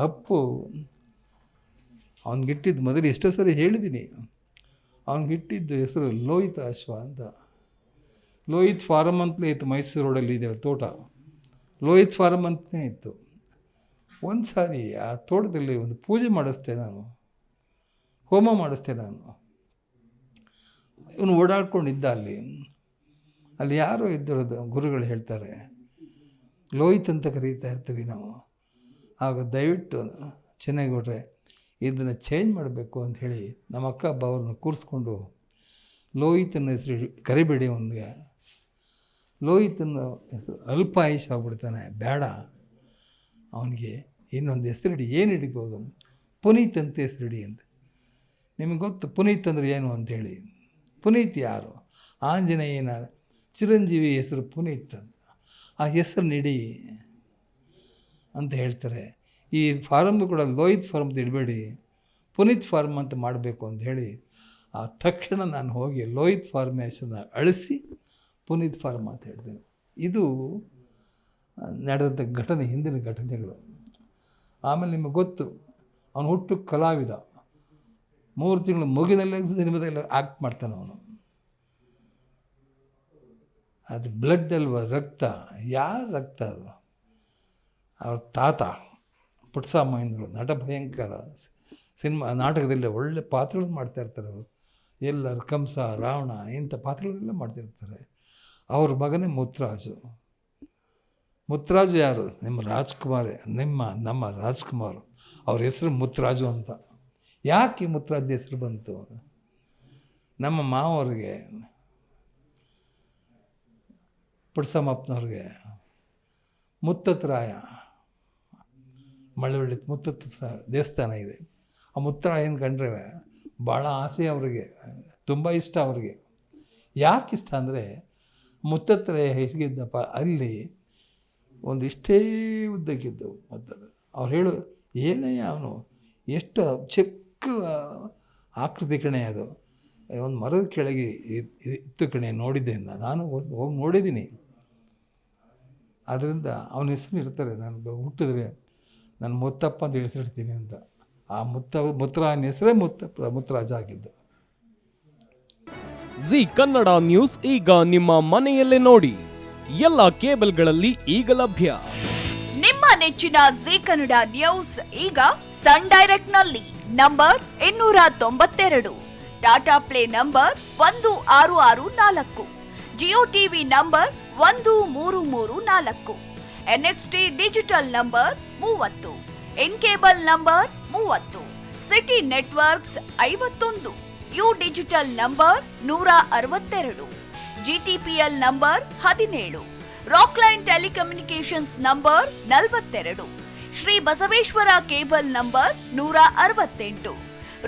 ಅಪ್ಪು ಅವನಿಗಿಟ್ಟಿದ್ದು ಮೊದಲು ಎಷ್ಟೋ ಸರಿ ಹೇಳಿದ್ದೀನಿ, ಅವನಿಗಿಟ್ಟಿದ್ದು ಹೆಸರು ಲೋಹಿತ ಅಶ್ವ ಅಂತ. ಲೋಹಿತ್ ಫಾರಮ್ ಅಂತಲೇ ಇತ್ತು, ಮೈಸೂರು ರೋಡಲ್ಲಿ ಇದೆ ತೋಟ, ಲೋಹಿತ್ ಫಾರಮ್ ಅಂತಲೇ ಇತ್ತು. ಒಂದು ಸಾರಿ ಆ ತೋಟದಲ್ಲಿ ಒಂದು ಪೂಜೆ ಮಾಡಿಸ್ದೆ ನಾನು, ಹೋಮ ಮಾಡಿಸ್ದೆ ನಾನು. ಇವನು ಓಡಾಡ್ಕೊಂಡಿದ್ದ ಅಲ್ಲಿ ಯಾರೋ ಇದ್ದರದು ಗುರುಗಳು ಹೇಳ್ತಾರೆ, ಲೋಹಿತ್ ಅಂತ ಕರೀತಾ ಇರ್ತೀವಿ ನಾವು. ಆಗ ದಯವಿಟ್ಟು ಚೆನ್ನೈಗೌಡ್ರೆ ಇದನ್ನು ಚೇಂಜ್ ಮಾಡಬೇಕು ಅಂಥೇಳಿ ನಮ್ಮ ಅಕ್ಕ ಹಬ್ಬ ಅವ್ರನ್ನ ಕೂರಿಸ್ಕೊಂಡು, ಲೋಹಿತನ ಹೆಸರು ಕರಿಬೇಡಿ, ಅವನಿಗೆ ಲೋಹಿತನ ಹೆಸರು ಅಲ್ಪಾಯುಷ್ ಆಗ್ಬಿಡ್ತಾನೆ, ಬೇಡ ಅವನಿಗೆ ಇನ್ನೊಂದು ಹೆಸರಿಡಿ. ಏನು ಹಿಡಿಬೋದು? ಪುನೀತ್ ಅಂತ ಹೆಸರಿಡಿ ಅಂತ. ನಿಮಗೆ ಗೊತ್ತು ಪುನೀತ್ ಅಂದರೆ ಏನು ಅಂಥೇಳಿ? ಪುನೀತ್ ಯಾರು? ಆಂಜನೇಯನ ಚಿರಂಜೀವಿ ಹೆಸರು ಪುನೀತ್ ಅಂತ. ಆ ಹೆಸರು ನೀಡಿ ಅಂತ ಹೇಳ್ತಾರೆ. ಈ ಫಾರಮ್ ಕೂಡ ಲೋಹಿತ್ ಫಾರ್ಮ್ ಇಡಬೇಡಿ, ಪುನೀತ್ ಫಾರ್ಮ್ ಅಂತ ಮಾಡಬೇಕು ಅಂತ ಹೇಳಿ ಆ ತಕ್ಷಣ ನಾನು ಹೋಗಿ ಲೋಹಿತ್ ಫಾರ್ಮ್ ಹೆಸರನ್ನ ಅಳಿಸಿ ಪುನೀತ್ ಫಾರ್ಮ್ ಅಂತ ಹೇಳ್ತೀನಿ. ಇದು ನಡೆದಂಥ ಘಟನೆ, ಹಿಂದಿನ ಘಟನೆಗಳು. ಆಮೇಲೆ ನಿಮಗೆ ಗೊತ್ತು, ಅವನು ಹುಟ್ಟು ಕಲಾವಿದ, 3 ತಿಂಗಳು ಮುಗಿನಲ್ಲೇ ಸಿನಿಮಾದಲ್ಲಿ ಆ್ಯಕ್ಟ್ ಮಾಡ್ತಾನೆ ಅವನು. ಅದು ಬ್ಲಡ್ ಅಲ್ವ, ರಕ್ತ. ಯಾರ ರಕ್ತ ಅದು? ಅವ್ರ ತಾತ ಪುಟ್ಟಸ್ವಾಮಿಗಳು ನಟ, ಭಯಂಕರ ಸಿನಿಮಾ ನಾಟಕದಲ್ಲಿ ಒಳ್ಳೆ ಪಾತ್ರಗಳನ್ನು ಮಾಡ್ತಾಯಿರ್ತಾರೆ ಅವರು. ಎಲ್ಲರು ಕಂಸ, ರಾವಣ ಇಂಥ ಪಾತ್ರಗಳೆಲ್ಲ ಮಾಡ್ತಿರ್ತಾರೆ. ಅವ್ರ ಮಗನೇ ಮುತ್ತರಾಜು. ಮುತ್ತರಾಜು ಯಾರು? ನಮ್ಮ ರಾಜ್ಕುಮಾರ್. ಅವ್ರ ಹೆಸರು ಮುತ್ತರಾಜು ಅಂತ. ಯಾಕೆ ಮುತ್ತರಾಜ್ ಹೆಸರು ಬಂತು? ನಮ್ಮ ಮಾವವ್ರಿಗೆ, ಪುಟ್ಟಸ್ವಾಮಪ್ಪನವ್ರಿಗೆ ಮುತ್ತತ್ರಾಯ ಮಳವಳ್ಳಿ ಮುತ್ತತ್ತ ದೇವಸ್ಥಾನ ಇದೆ. ಆ ಮುತ್ತರಾಯನ ಕಂಡ್ರೆ ಭಾಳ ಆಸೆ ಅವರಿಗೆ, ತುಂಬ ಇಷ್ಟ ಅವ್ರಿಗೆ. ಯಾಕೆ ಇಷ್ಟ ಅಂದರೆ, ಮುತ್ತತ್ರಾಯ ಹೇಗಿದ್ದಪ್ಪ, ಅಲ್ಲಿ ಒಂದಿಷ್ಟೇ ಉದ್ದಕ್ಕಿದ್ದವು ಮುತ್ತದ. ಅವ್ರು ಹೇಳು, ಏನೇ ಅವನು ಎಷ್ಟು ಚಿಕ್ಕ ಆಕೃತಿ ಕಣೆ ಅದು, ಒಂದು ಮರದ ಕೆಳಗೆ ಇತ್ತು ಕಣೆ, ನೋಡಿದ್ದೆ ನಾನು, ಹೋಗಿ ನೋಡಿದ್ದೀನಿ. ಆದ್ದರಿಂದ ಅವನ ಹೆಸರು ಇರ್ತಾರೆ. ನಾನು ಹುಟ್ಟಿದ್ರೆ ನಾನು ಮುತ್ತಪ್ಪ ಅಂತ ಹೆಸರಿಡ್ತೀನಿ ಅಂತ. ಆ ಮುತ್ತರಾಯನ ಹೆಸರೇ ಮುತ್ತರಾಜ ಆಗಿದ್ದು. ಜಿ ಕನ್ನಡ ನ್ಯೂಸ್ ಈಗ ನಿಮ್ಮ ಮನೆಯಲ್ಲೇ ನೋಡಿ, ಎಲ್ಲ ಕೇಬಲ್ಗಳಲ್ಲಿ ಈಗ ಲಭ್ಯ. ನಿಮ್ಮ ನೆಚ್ಚಿನ ಜಿ ಕನ್ನಡ ನ್ಯೂಸ್ ಈಗ ಸನ್ ಡೈರೆಕ್ಟ್ ನಲ್ಲಿ number 292, Tata play number 1664, Jio TV number 1334, NXT digital number 30, in cable number 30, city networks 51, U digital number 162, GTPL number 17, Rockline telecommunications number 42, Shri Basaveshwara cable number 168,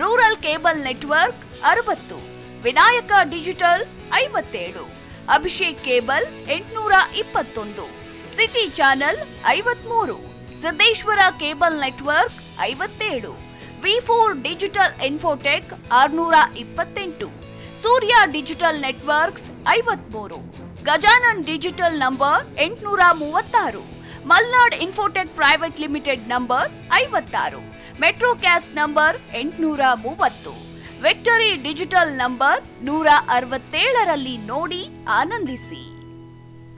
rural cable network 60, Vinayaka digital 57, Abhishek cable 821, city channel 53, Siddeshwara cable network 57, V4 digital Infotech 628, Surya digital networks 53, Gajanan digital number 836, Malnad Infotech Private Limited number 56, Metrocast number 830, Victory Digital number 167ರಲ್ಲಿ ನೋಡಿ ಆನಂದಿಸಿ.